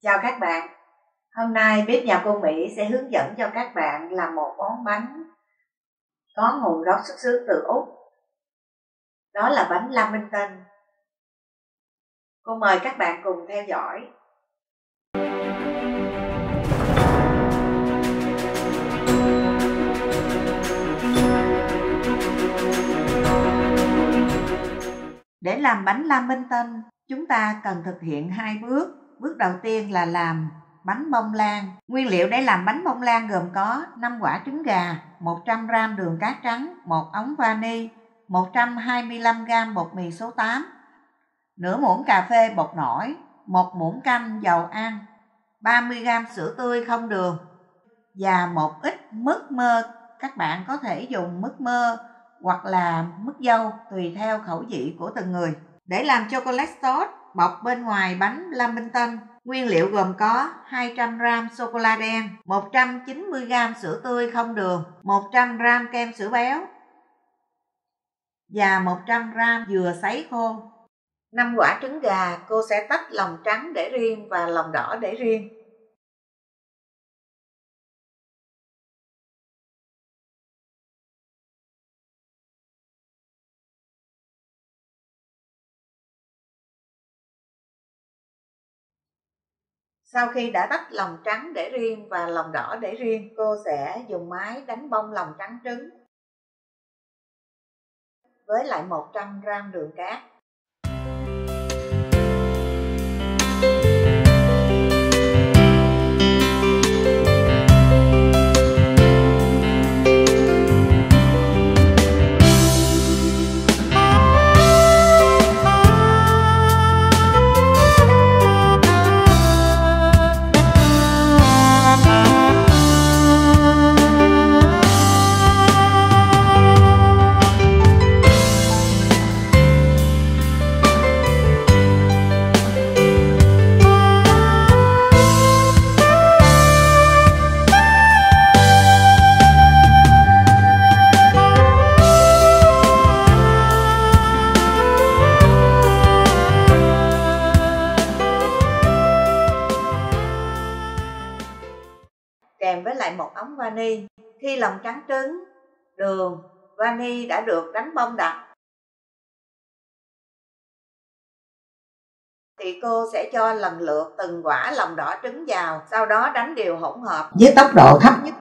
Chào các bạn, hôm nay bếp nhà cô Mỹ sẽ hướng dẫn cho các bạn làm một món bánh có nguồn gốc xuất xứ từ Úc. Đó là bánh Lamington. Cô mời các bạn cùng theo dõi. Để làm bánh Lamington, chúng ta cần thực hiện 2 bước. Bước đầu tiên là làm bánh bông lan. Nguyên liệu để làm bánh bông lan gồm có 5 quả trứng gà, 100g đường cát trắng, 1 ống vani, 125g bột mì số 8, nửa muỗng cà phê bột nổi, 1 muỗng canh dầu ăn, 30g sữa tươi không đường và một ít mứt mơ. Các bạn có thể dùng mứt mơ hoặc là mứt dâu tùy theo khẩu vị của từng người. Để làm chocolate sauce bọc bên ngoài bánh Lamington, nguyên liệu gồm có 200g sô-cô-la đen, 190g sữa tươi không đường, 100g kem sữa béo và 100g dừa sấy khô. 5 quả trứng gà cô sẽ tách lòng trắng để riêng và lòng đỏ để riêng. Sau khi đã tách lòng trắng để riêng và lòng đỏ để riêng, cô sẽ dùng máy đánh bông lòng trắng trứng với lại 100g đường cát. Kèm với lại 1 ống vani. Khi lòng trắng trứng, đường, vani đã được đánh bông đặc thì cô sẽ cho lần lượt từng quả lòng đỏ trứng vào, sau đó đánh đều hỗn hợp với tốc độ thấp nhất.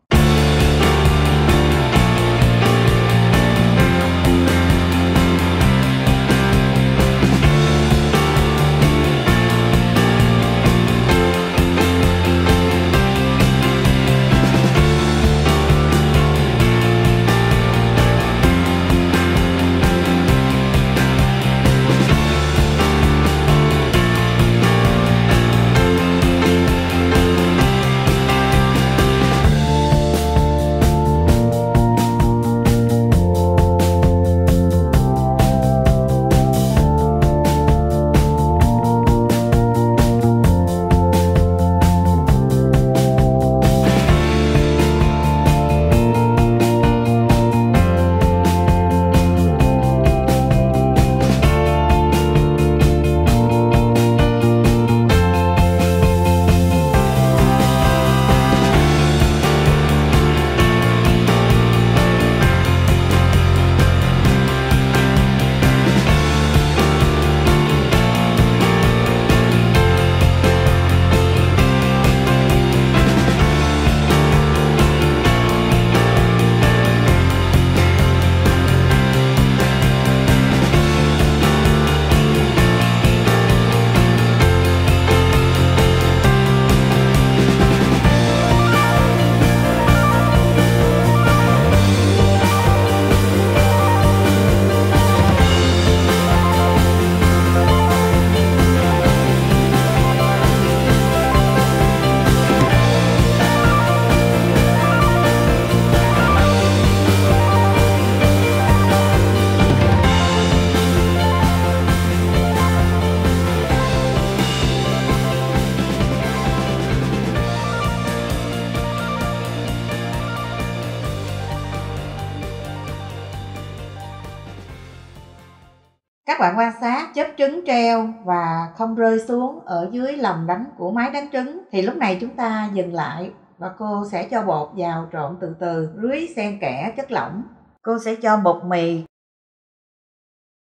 Các bạn quan sát chớp trứng treo và không rơi xuống ở dưới lòng đánh của máy đánh trứng. Thì lúc này chúng ta dừng lại và cô sẽ cho bột vào trộn từ từ, rưới xen kẽ chất lỏng. Cô sẽ cho bột mì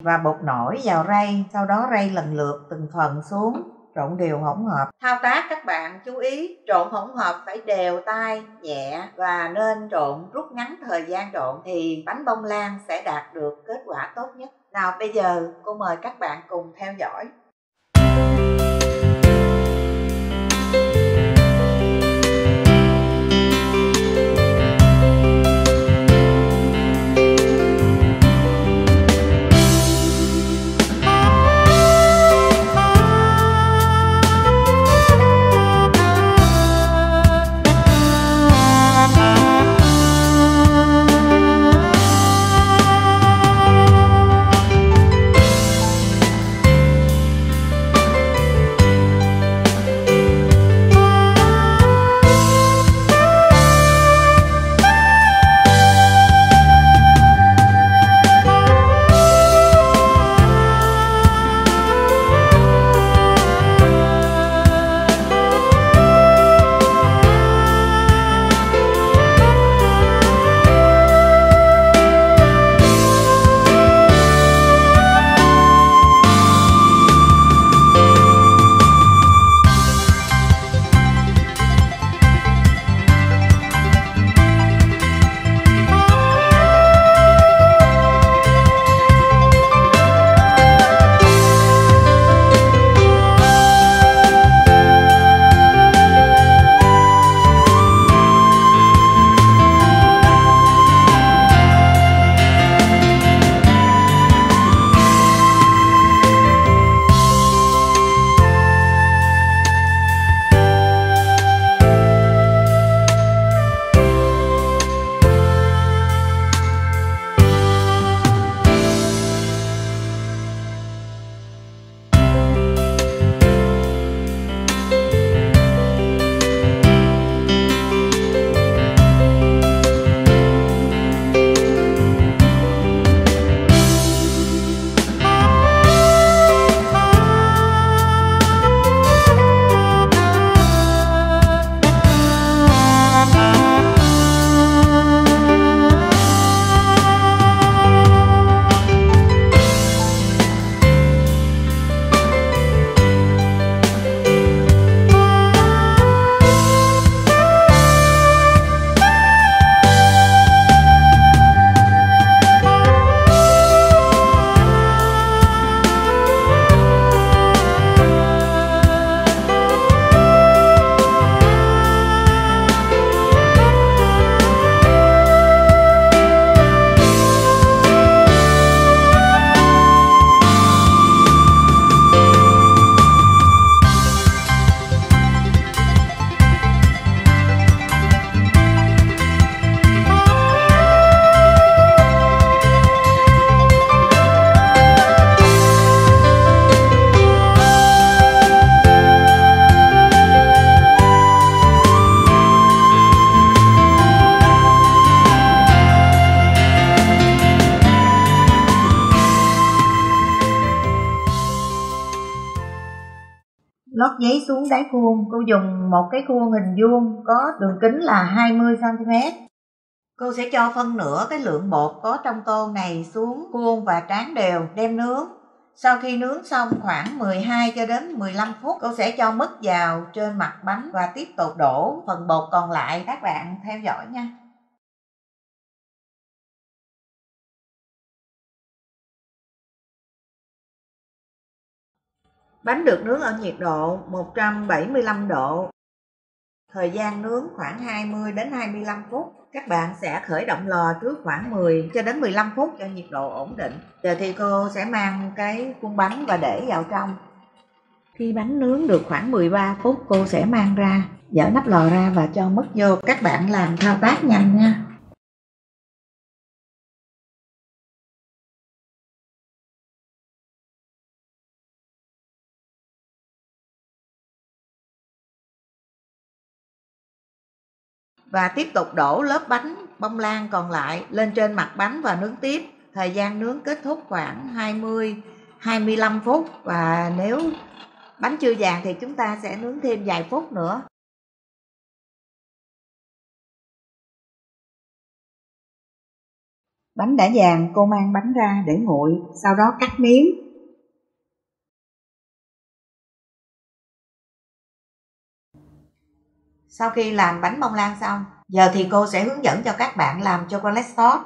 và bột nổi vào rây, sau đó rây lần lượt từng phần xuống, trộn đều hỗn hợp. Thao tác các bạn chú ý trộn hỗn hợp phải đều tay, nhẹ và nên trộn rút ngắn thời gian trộn thì bánh bông lan sẽ đạt được kết quả tốt nhất. Nào bây giờ cô mời các bạn cùng theo dõi. Lót giấy xuống đáy khuôn, cô dùng một cái khuôn hình vuông có đường kính là 20 cm. Cô sẽ cho phân nửa cái lượng bột có trong tô này xuống khuôn và tráng đều, đem nướng. Sau khi nướng xong khoảng 12 cho đến 15 phút, cô sẽ cho mứt vào trên mặt bánh và tiếp tục đổ phần bột còn lại. Các bạn theo dõi nha. Bánh được nướng ở nhiệt độ 175 độ. Thời gian nướng khoảng 20 đến 25 phút. Các bạn sẽ khởi động lò trước khoảng 10 cho đến 15 phút cho nhiệt độ ổn định. Giờ thì cô sẽ mang cái khuôn bánh và để vào trong. Khi bánh nướng được khoảng 13 phút, cô sẽ mang ra, dỡ nắp lò ra và cho mứt vô. Các bạn làm thao tác nhanh nha. Và tiếp tục đổ lớp bánh bông lan còn lại lên trên mặt bánh và nướng tiếp. Thời gian nướng kết thúc khoảng 20 25 phút, và nếu bánh chưa vàng thì chúng ta sẽ nướng thêm vài phút nữa. Bánh đã vàng, cô mang bánh ra để nguội, sau đó cắt miếng. Sau khi làm bánh bông lan xong, giờ thì cô sẽ hướng dẫn cho các bạn làm chocolate sauce.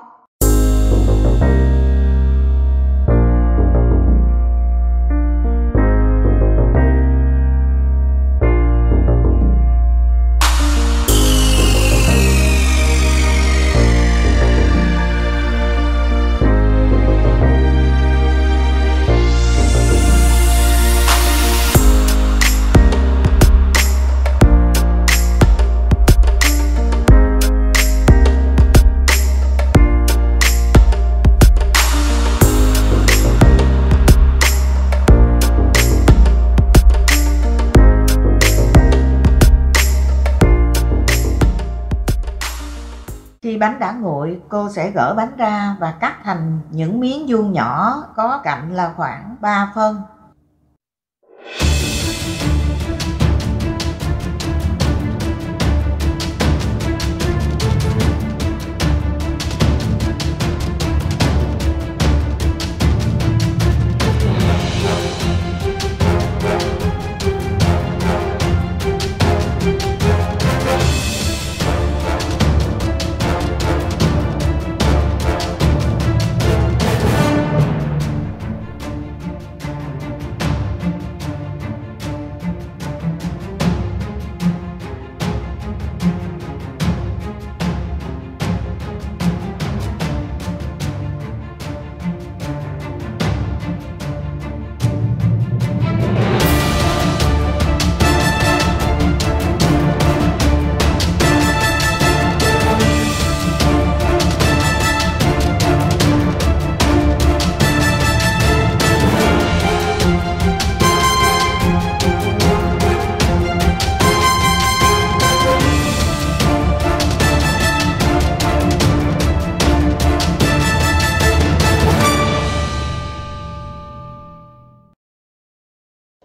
Khi bánh đã nguội, cô sẽ gỡ bánh ra và cắt thành những miếng vuông nhỏ, có cạnh là khoảng 3 phân.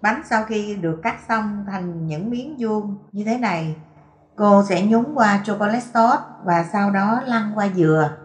Bánh sau khi được cắt xong thành những miếng vuông như thế này, cô sẽ nhúng qua chocolate sauce và sau đó lăn qua dừa.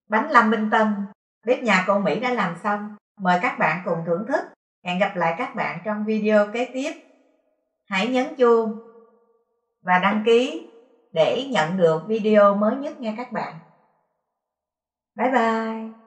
Bánh Lâm Minh Tân, bếp nhà cô Mỹ đã làm xong. Mời các bạn cùng thưởng thức. Hẹn gặp lại các bạn trong video kế tiếp. Hãy nhấn chuông và đăng ký để nhận được video mới nhất nha các bạn. Bye bye.